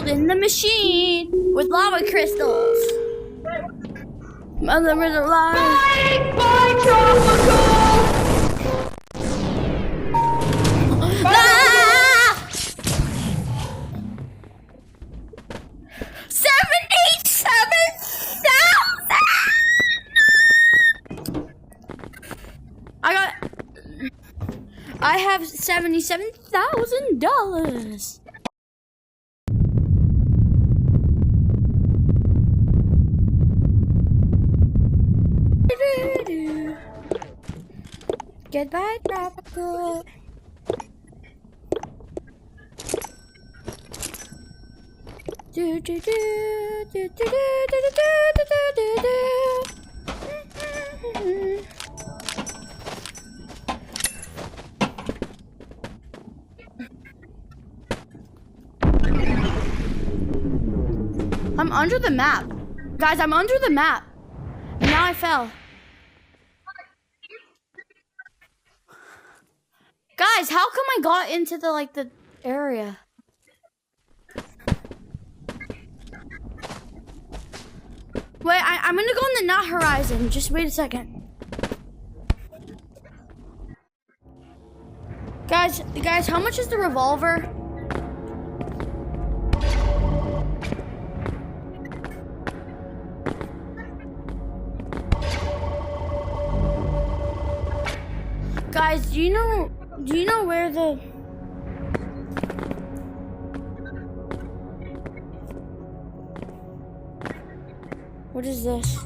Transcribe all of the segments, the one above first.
build in the machine with lava crystals. Mother is alive. Bye, Tropical! Ah! 77,000! I have $77,000. Goodbye, Tropical. Do do do do do do do do do do do. I'm under the map. Guys, I'm under the map. And now I fell. Guys, how come I got into the area? Wait, I'm gonna go in the not horizon. Just wait a second. Guys, how much is the revolver? Guys, do you know where the... What is this?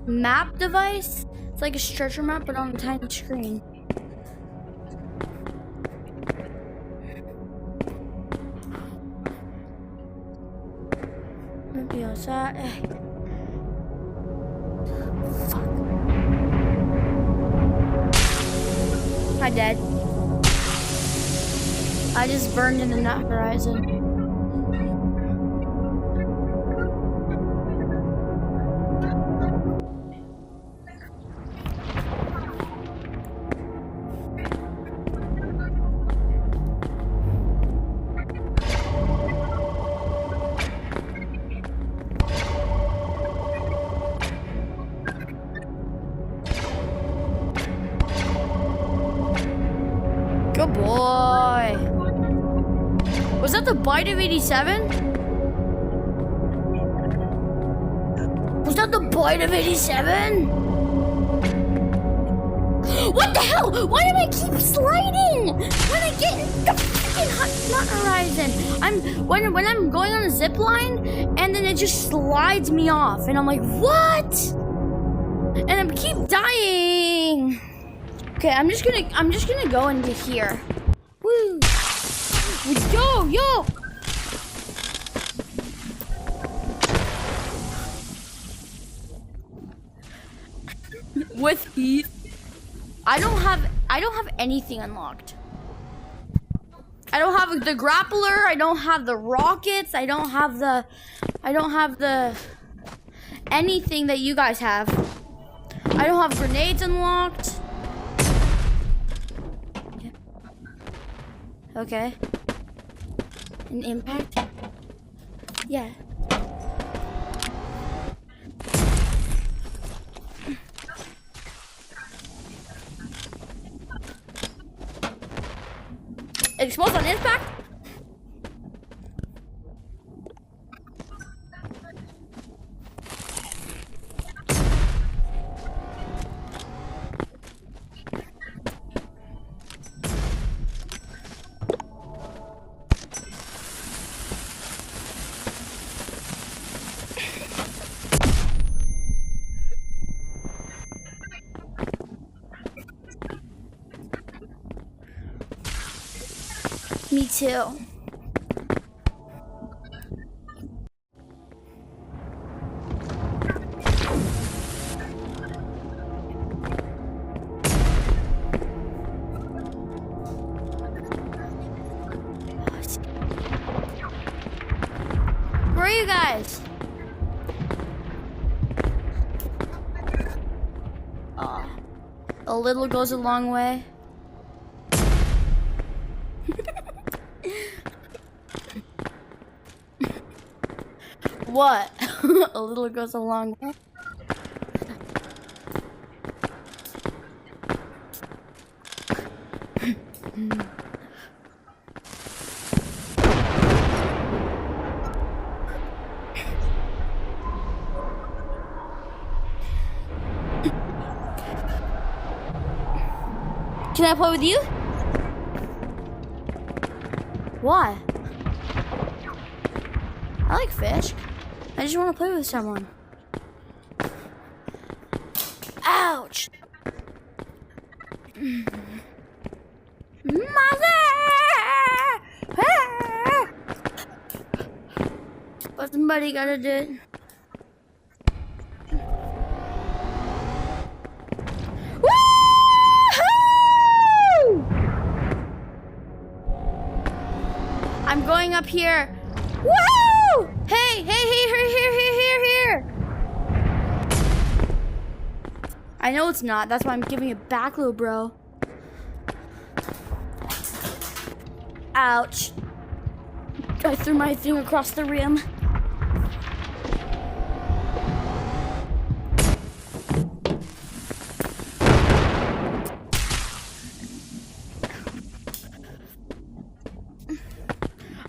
Map device? It's like a stretcher map, but on a tiny screen. Maybe outside. Fuck. Hi, Dad. I just burned in the not horizon. Good boy. Was that the bite of 87? Was that the bite of 87? What the hell? Why do I keep sliding when I get in the freaking not horizon? When I'm going on a zip line and then it just slides me off and I'm like, what? And I keep dying. Okay, I'm just gonna go into here. Woo! Yo! With Heath, I don't have anything unlocked. I don't have the grappler. I don't have the rockets. I don't have the anything that you guys have. I don't have grenades unlocked. Okay. An impact? Yeah. Exposed on impact? Me too. Where are you guys? A little goes a long way. What? A little goes a long way. Can I play with you? Why? I like fish. I just want to play with someone. Ouch! Mother! But somebody gotta do it. I'm going up here. Woo! Hey, here. I know it's not. That's why I'm giving it back, little bro. Ouch. I threw my thing across the rim.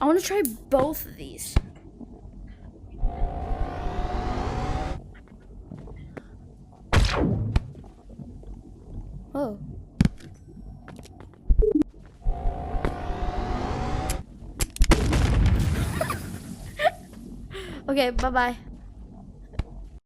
I want to try both of these. Oh. Okay, bye-bye.